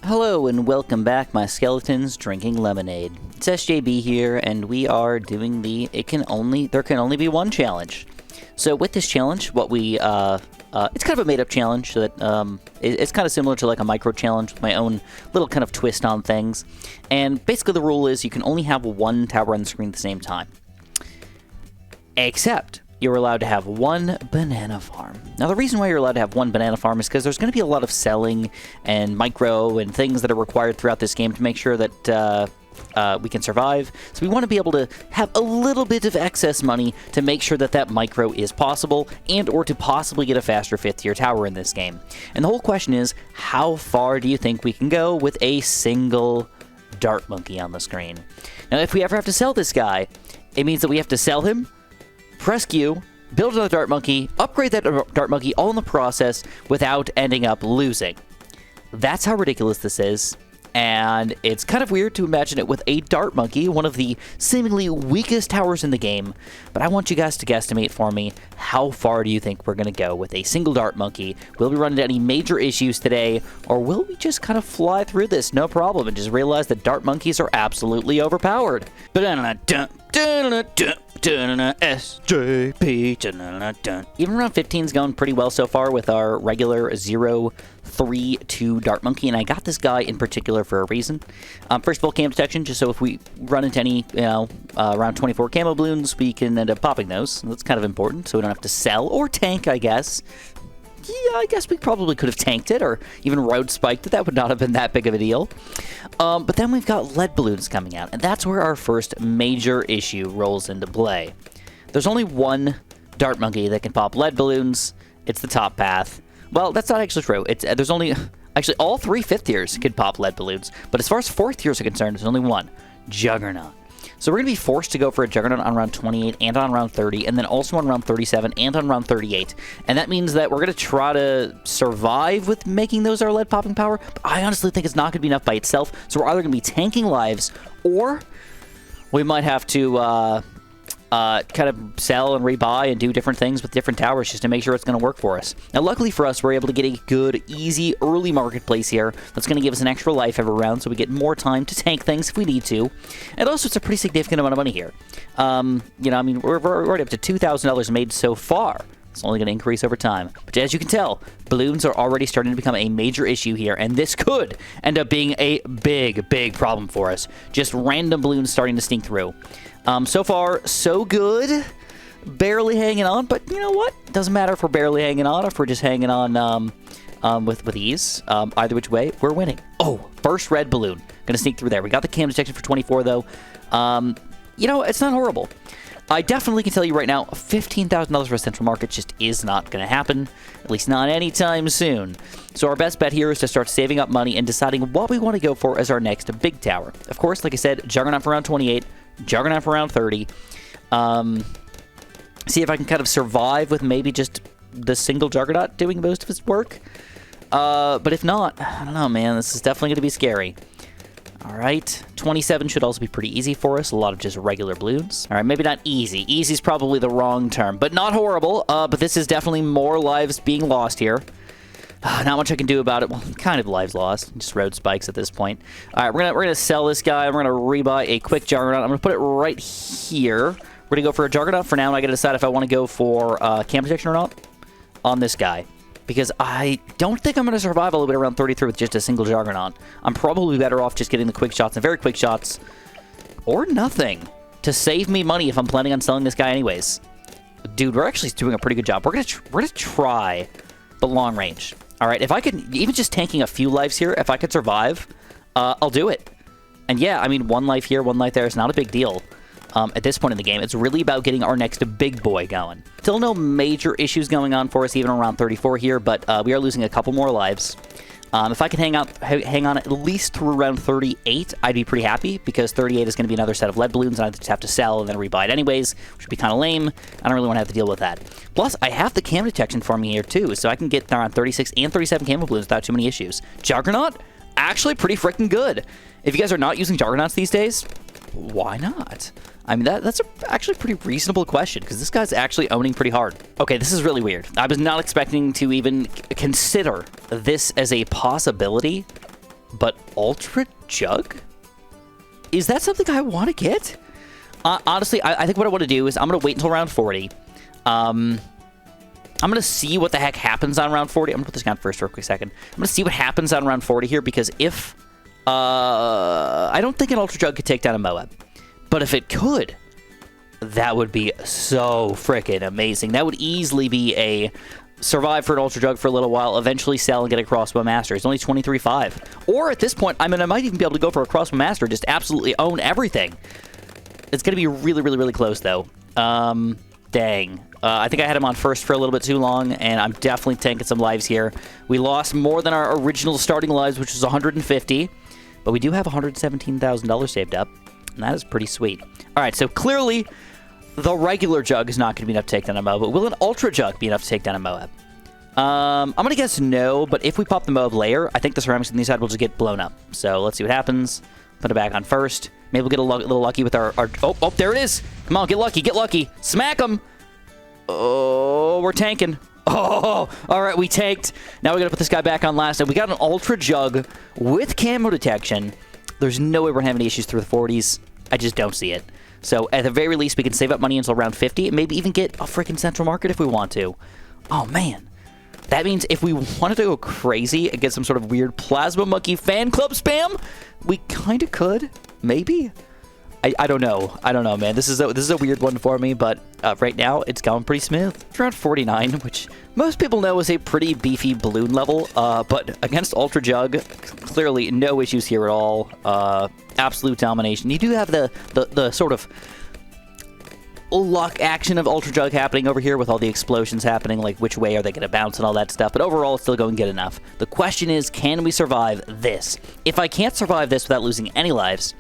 Hello and welcome back, my skeletons drinking lemonade. It's SJB here, and we are doing the there can only be one challenge. So with this challenge, what we it's kind of a made-up challenge so that it's kind of similar to like a micro challenge with my own little kind of twist on things. And basically the rule is you can only have one tower on the screen at the same time. Except you're allowed to have one banana farm. Now, the reason why you're allowed to have one banana farm is because there's going to be a lot of selling and micro and things that are required throughout this game to make sure that we can survive. So we want to be able to have a little bit of excess money to make sure that that micro is possible and or to possibly get a faster 5th tier tower in this game. And the whole question is, how far do you think we can go with a single dart monkey on the screen? Now, if we ever have to sell this guy, it means that we have to sell him, press Q, build another dart monkey, upgrade that dart monkey all in the process without ending up losing. That's how ridiculous this is, and it's kind of weird to imagine it with a dart monkey, one of the seemingly weakest towers in the game, but I want you guys to guesstimate for me, how far do you think we're going to go with a single dart monkey? Will we run into any major issues today, or will we just kind of fly through this no problem and just realize that dart monkeys are absolutely overpowered? SJP. Even round 15 is going pretty well so far with our regular 0-3-2 dart monkey, and I got this guy in particular for a reason. First of all, cam detection, just so if we run into any, around 24 camo balloons, we can end up popping those. That's kind of important, so we don't have to sell or tank, I guess. Yeah, I guess we probably could have tanked it or even road spiked it. That would not have been that big of a deal. But then we've got lead balloons coming out, and that's where our first major issue rolls into play. There's only one dart monkey that can pop lead balloons. It's the top path. Well, that's not actually true. There's only... Actually, all 3 5th tiers can pop lead balloons, but as far as 4th tiers are concerned, there's only one. Juggernaut. So we're going to be forced to go for a Juggernaut on round 28 and on round 30, and then also on round 37 and on round 38. And that means that we're going to try to survive with making those our lead popping power, but I honestly think it's not going to be enough by itself. So we're either going to be tanking lives, or we might have to kind of sell and rebuy and do different things with different towers just to make sure it's going to work for us. Now, luckily for us, we're able to get a good, easy, early marketplace here that's going to give us an extra life every round, so we get more time to tank things if we need to. And also, it's a pretty significant amount of money here. You know, I mean, we're already up to $2,000 made so far. It's only going to increase over time. But as you can tell, balloons are already starting to become a major issue here, and this could end up being a big, big problem for us. Just random balloons starting to sneak through. So far, so good. Barely hanging on, but you know what? Doesn't matter if we're barely hanging on or if we're just hanging on with ease. Either which way, we're winning. Oh, first red balloon. Gonna sneak through there. We got the cam detection for 24, though. You know, it's not horrible. I definitely can tell you right now, $15,000 for a central market just is not going to happen, at least not anytime soon. So our best bet here is to start saving up money and deciding what we want to go for as our next big tower. Of course, like I said, Juggernaut for round 28, Juggernaut for round 30. See if I can kind of survive with maybe just the single Juggernaut doing most of its work. But if not, I don't know, man. This is definitely going to be scary. All right, 27 should also be pretty easy for us. A lot of just regular balloons. All right, maybe not easy. Easy is probably the wrong term, but not horrible. But this is definitely more lives being lost here. Not much I can do about it. Well, kind of lives lost. Just road spikes at this point. All right, we're gonna sell this guy. We're gonna rebuy a quick Juggernaut. I'm gonna put it right here. We're gonna go for a Juggernaut for now, and I gotta decide if I want to go for cam protection or not on this guy. Because I don't think I'm going to survive all the way around 33 with just a single Juggernaut. I'm probably better off just getting the quick shots and very quick shots. Or nothing. To save me money if I'm planning on selling this guy anyways. Dude, we're actually doing a pretty good job. We're gonna try the long range. Alright, if I could, even just tanking a few lives here, if I could survive, I'll do it. And yeah, I mean, 1 life here, 1 life there is not a big deal. At this point in the game, it's really about getting our next big boy going. Still no major issues going on for us, even around 34 here, but we are losing a couple more lives. If I can hang on at least through around 38, I'd be pretty happy, because 38 is going to be another set of lead balloons, and I just have to sell and then rebuy it anyways, which would be kind of lame. I don't really want to have to deal with that. Plus, I have the cam detection for me here, too, so I can get around 36 and 37 camo balloons without too many issues. Juggernaut? Actually pretty freaking good. If you guys are not using Juggernauts these days, why not? I mean, that's actually a pretty reasonable question, because this guy's actually owning pretty hard. Okay, this is really weird. I was not expecting to even consider this as a possibility, But Ultra Jug? Is that something I want to get? Honestly, I think what I want to do is I'm going to wait until round 40. I'm going to see what the heck happens on round 40. I'm going to put this guy on first for a quick second. I'm going to see what happens on round 40 here, because if... I don't think an Ultra Jug could take down a Moab. But if it could, that would be so freaking amazing. That would easily be a survive for an Ultra Jug for a little while, eventually sell and get a Crossbow Master. It's only 23.5. Or at this point, I mean, I might even be able to go for a Crossbow Master, just absolutely own everything. It's going to be really, really, really close, though. Dang. I think I had him on first for a little bit too long, and I'm definitely tanking some lives here. We lost more than our original starting lives, which was 150, but we do have $117,000 saved up, and that is pretty sweet. All right, so clearly the regular Jug is not going to be enough to take down a Moab, but will an Ultra Jug be enough to take down a Moab? I'm going to guess no, but if we pop the Moab layer, I think the ceramics on the side will just get blown up. So let's see what happens. Put it back on first. Maybe we'll get a little lucky with our... Oh, there it is. Come on, get lucky, get lucky. Smack him. Oh, we're tanking. Oh, all right, we tanked. Now we're going to put this guy back on last. And we got an Ultra Jug with camo detection. There's no way we're going to have any issues through the 40s. I just don't see it. So at the very least, we can save up money until round 50 and maybe even get a freaking Central Market if we want to. Oh, man. That means if we wanted to go crazy and get some sort of weird Plasma Monkey fan club spam, we kind of could. Maybe. I don't know. I don't know, man. This is a weird one for me, but right now it's going pretty smooth. It's around 49, which most people know is a pretty beefy balloon level, but against Ultra Jug, clearly no issues here at all. Absolute domination. You do have the sort of luck action of Ultra Jug happening over here with all the explosions happening, like which way are they going to bounce and all that stuff, but overall it's still going good enough. The question is, can we survive this? If I can't survive this without losing any lives,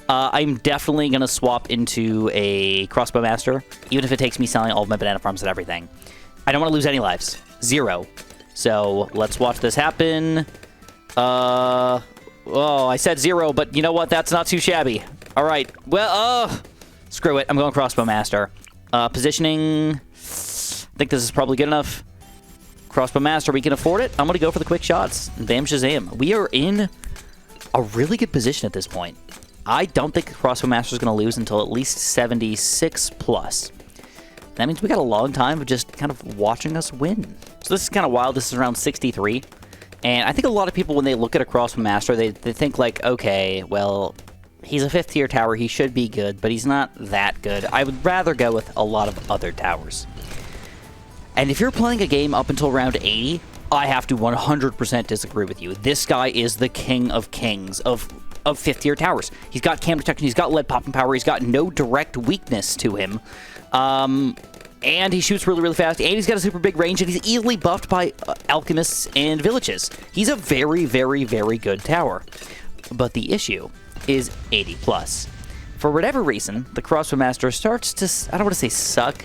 I'm definitely going to swap into a Crossbow Master, even if it takes me selling all of my banana farms and everything. I don't want to lose any lives. 0. So let's watch this happen. Oh, I said 0, but you know what? That's not too shabby. All right. Well, screw it. I'm going Crossbow Master. Positioning. I think this is probably good enough. Crossbow Master, we can afford it. I'm going to go for the quick shots. Bam Shazam. We are in a really good position at this point. I don't think Crossbow Master is going to lose until at least 76 plus. That means we got a long time of just kind of watching us win. So this is kind of wild. This is around 63. And I think a lot of people, when they look at a Crossbow Master, they think like, okay, well, he's a 5th tier tower. He should be good, but he's not that good. I would rather go with a lot of other towers. And if you're playing a game up until round 80, I have to 100% disagree with you. This guy is the king of kings of 5th tier towers. He's got cam protection, he's got lead popping power, he's got no direct weakness to him. And he shoots really, really fast, and he's got a super big range, and he's easily buffed by alchemists and villages. He's a very, very, very good tower. But the issue is 80 plus. For whatever reason, the Crossbow Master starts to, I don't want to say suck,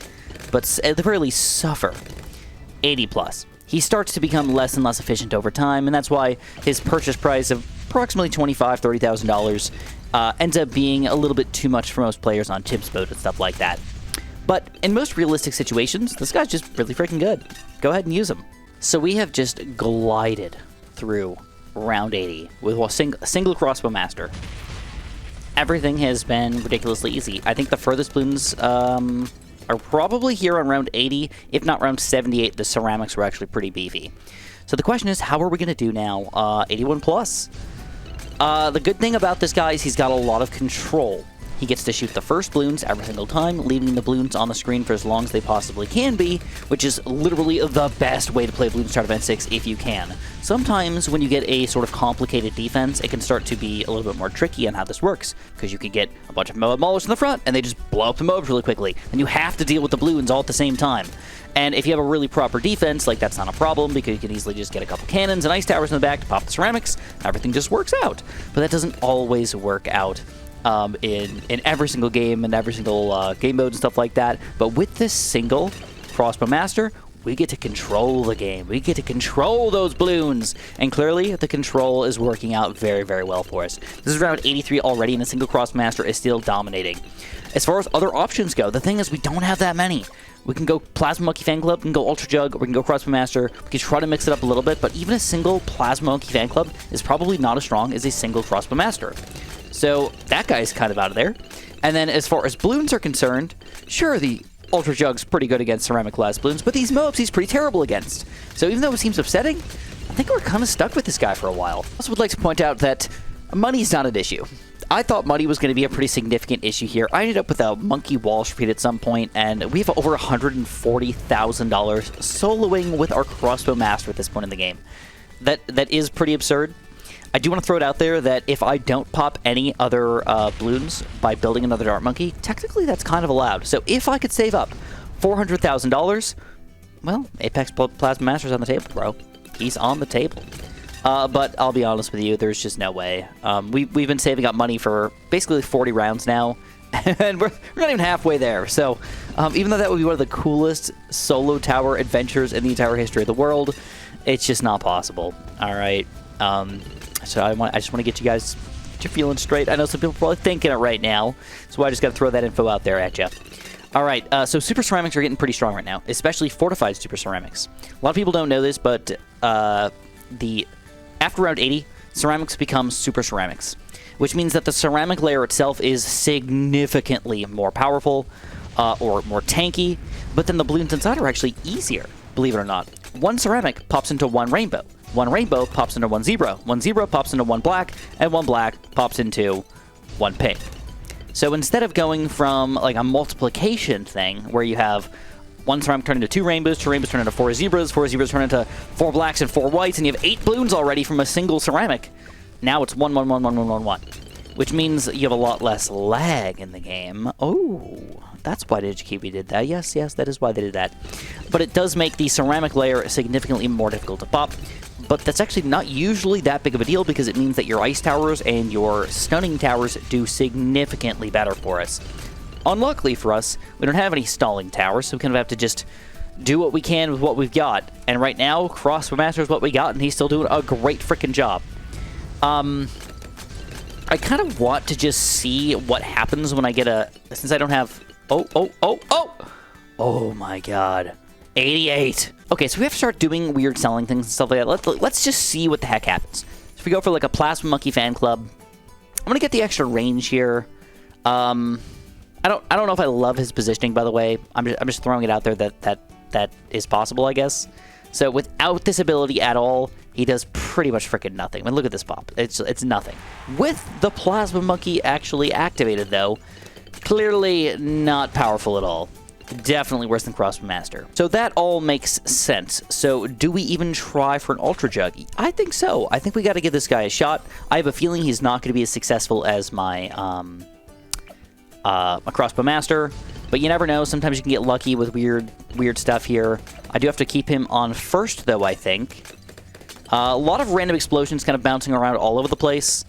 but at the very least suffer. 80 plus. He starts to become less and less efficient over time, and that's why his purchase price of approximately $25,000, $30,000 ends up being a little bit too much for most players on Chips mode and stuff like that. But in most realistic situations, this guy's just really freaking good. Go ahead and use him. So we have just glided through round 80 with a single Crossbow Master. Everything has been ridiculously easy. I think the furthest Bloons are probably here on round 80, if not round 78. The ceramics were actually pretty beefy. So the question is, how are we going to do now? 81 plus. The good thing about this guy is he's got a lot of control. He gets to shoot the first Bloons every single time, leaving the Bloons on the screen for as long as they possibly can be, which is literally the best way to play Bloons Start Event 6 if you can. Sometimes when you get a sort of complicated defense, it can start to be a little bit more tricky on how this works, because you could get a bunch of Moab Maulers in the front, and they just blow up the Moabs really quickly, and you have to deal with the Bloons all at the same time. And if you have a really proper defense, like, that's not a problem, because you can easily just get a couple cannons and ice towers in the back to pop the ceramics, everything just works out. But that doesn't always work out in every single game and every single game mode and stuff like that. But with this single Crossbow Master, We get to control the game. We get to control those balloons. And clearly, the control is working out very, very well for us. This is round 83 already, and a single Crossbow Master is still dominating. As far as other options go, the thing is we don't have that many. We can go Plasma Monkey Fan Club, we can go Ultra Jug, we can go Crossbow Master. We can try to mix it up a little bit, but even a single Plasma Monkey Fan Club is probably not as strong as a single Crossbow Master. So that guy's kind of out of there. And then as far as balloons are concerned, sure, the Ultra Jug's pretty good against ceramic glass balloons, but these mobs he's pretty terrible against. So even though it seems upsetting, I think we're kind of stuck with this guy for a while. I also would like to point out that money's not an issue. I thought money was going to be a pretty significant issue here. I ended up with a Monkey Wall Street at some point, and we have over $140,000 soloing with our Crossbow Master at this point in the game. That is pretty absurd. I do want to throw it out there that if I don't pop any other balloons by building another Dart Monkey, technically that's kind of allowed. So if I could save up $400,000, well, Apex Plasma Master's on the table, bro. He's on the table. But I'll be honest with you, there's just no way. We've been saving up money for basically 40 rounds now, and we're not even halfway there. So even though that would be one of the coolest solo tower adventures in the entire history of the world, it's just not possible. All right. So I just want to get you guys your feeling straight. I know some people are probably thinking it right now, so I just got to throw that info out there at you. All right, so Super Ceramics are getting pretty strong right now, especially Fortified Super Ceramics. A lot of people don't know this, but after round 80, ceramics become super ceramics, which means that the ceramic layer itself is significantly more powerful or more tanky, but then the balloons inside are actually easier, believe it or not. One ceramic pops into one rainbow. One rainbow pops into one zebra. One zebra pops into one black, and one black pops into one pink. So instead of going from like a multiplication thing where you have one ceramic turn into two rainbows turn into four zebras turn into four blacks and four whites, and you have 8 balloons already from a single ceramic. Now it's 1, 1, 1, 1, 1, 1, 1, which means you have a lot less lag in the game. Oh, that's why DigiKiwi did that. Yes, that is why they did that. But it does make the ceramic layer significantly more difficult to pop. But that's actually not usually that big of a deal because it means that your ice towers and your stunning towers do significantly better for us. Unluckily for us, we don't have any stalling towers, so we kind of have to just do what we can with what we've got. And right now, Crossbow Master is what we got, and he's still doing a great freaking job. I kind of want to just see what happens when I get a... Since I don't have... Oh my god. 88. Okay, so we have to start doing weird selling things and stuff like that. Let's just see what the heck happens. So if we go for like a Plasma Monkey Fan Club, I'm going to get the extra range here. I don't know if I love his positioning, by the way. I'm just throwing it out there that is possible, I guess. So without this ability at all, he does pretty much freaking nothing. I mean, look at this pop. It's nothing. With the Plasma Monkey actually activated, though, clearly not powerful at all. Definitely worse than Crossbow Master. So that all makes sense. So do we even try for an Ultra Jug? I think so. I think we got to give this guy a shot. I have a feeling he's not going to be as successful as my a Crossbow Master, but you never know. Sometimes you can get lucky with weird stuff here. I do have to keep him on first, though, I think. A lot of random explosions kind of bouncing around all over the place,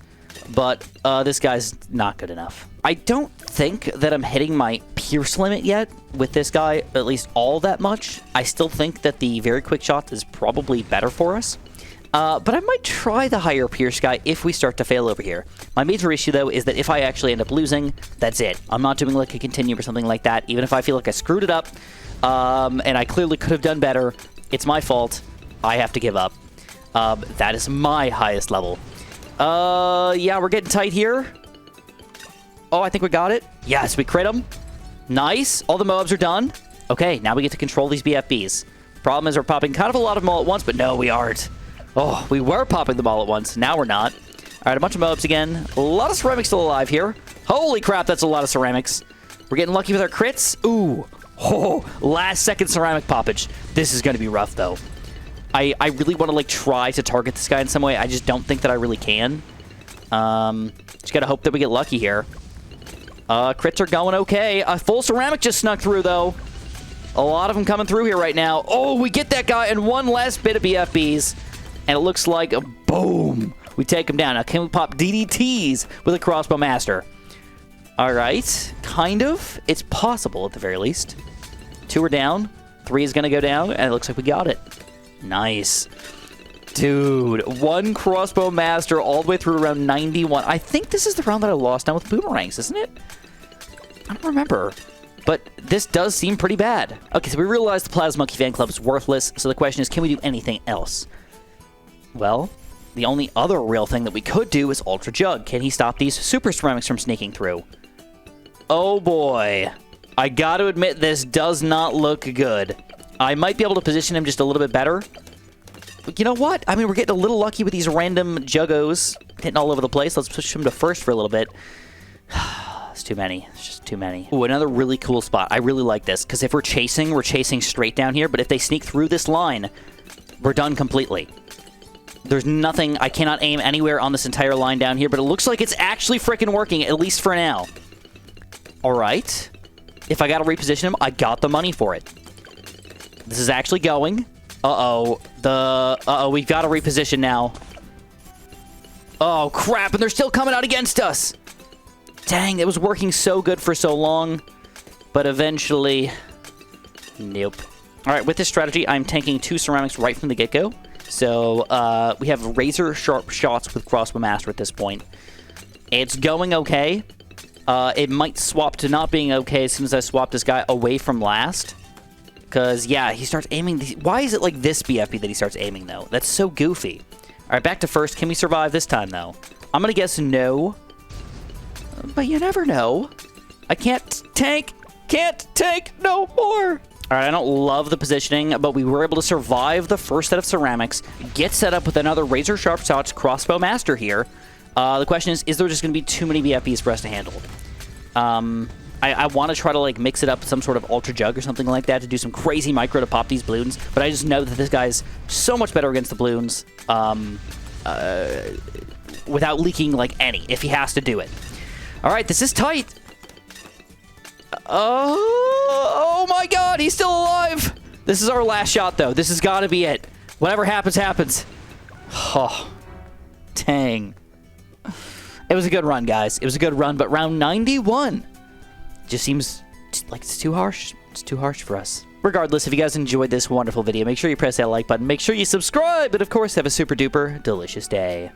but this guy's not good enough. I don't think that I'm hitting my pierce limit yet with this guy, at least all that much. I still think that the very quick shot is probably better for us. But I might try the higher pierce guy if we start to fail over here. My major issue, though, is that if I actually end up losing, that's it. I'm not doing like a continue or something like that. Even if I feel like I screwed it up, and I clearly could have done better, it's my fault. I have to give up. That is my highest level. Yeah, we're getting tight here. Oh, I think we got it. Yes, we crit him. Nice. All the mobs are done. Okay, now we get to control these BFBs. Problem is we're popping kind of a lot of them all at once, but no, we aren't. Oh, we were popping them all at once. Now we're not. All right, a bunch of mobs again. A lot of ceramics still alive here. Holy crap, that's a lot of ceramics. We're getting lucky with our crits. Ooh. Oh, last second ceramic poppage. This is going to be rough, though. I really want to, like, try to target this guy in some way. I just don't think that I really can. Just got to hope that we get lucky here. Crits are going okay. A full ceramic just snuck through, though. A lot of them coming through here right now. Oh, we get that guy and one last bit of BFBs. And it looks like, boom, we take him down. Now, can we pop DDTs with a Crossbow Master? All right, kind of. It's possible, at the very least. 2 are down. 3 is going to go down, and it looks like we got it. Nice. Dude, 1 Crossbow Master all the way through around 91. I think this is the round that I lost now with boomerangs, isn't it? I don't remember. But this does seem pretty bad. Okay, so we realized the Plasma Monkey Fan Club is worthless, so the question is, can we do anything else? Well, the only other real thing that we could do is Ultra Jug. Can he stop these Super Ceramics from sneaking through? Oh boy. I gotta admit, this does not look good. I might be able to position him just a little bit better. But you know what? I mean, we're getting a little lucky with these random Juggos hitting all over the place. Let's push him to first for a little bit. It's too many. It's just too many. Ooh, another really cool spot. I really like this, because if we're chasing straight down here, but if they sneak through this line, we're done completely. There's nothing. I cannot aim anywhere on this entire line down here, but it looks like it's actually freaking working, at least for now. All right. If I got to reposition him, I got the money for it. This is actually going. Uh-oh. We've got to reposition now. Oh, crap, and they're still coming out against us. Dang, it was working so good for so long, but eventually, nope. All right, with this strategy, I'm tanking 2 ceramics right from the get-go. So we have razor-sharp shots with Crossbow Master at this point. It's going okay. It might swap to not being okay as soon as I swap this guy away from last. Because, yeah, he starts aiming. Why is it like this BFB that he starts aiming, though? That's so goofy. All right, back to first. Can we survive this time, though? I'm going to guess no. But you never know. I can't tank no more. All right, I don't love the positioning, but we were able to survive the first set of ceramics, get set up with another razor sharp shots Crossbow Master here. The question is there just going to be too many BFBs for us to handle? I want to try to like mix it up with some sort of Ultra Jug or something like that to do some crazy micro to pop these Bloons, but I just know that this guy's so much better against the Bloons without leaking like any, if he has to do it. All right, this is tight. Oh my God, he's still alive. This is our last shot, though. This has got to be it. Whatever happens, happens. Oh, dang. It was a good run, guys. It was a good run, but round 91 just seems like it's too harsh. It's too harsh for us. Regardless, if you guys enjoyed this wonderful video, make sure you press that like button. Make sure you subscribe, and of course, have a super duper delicious day.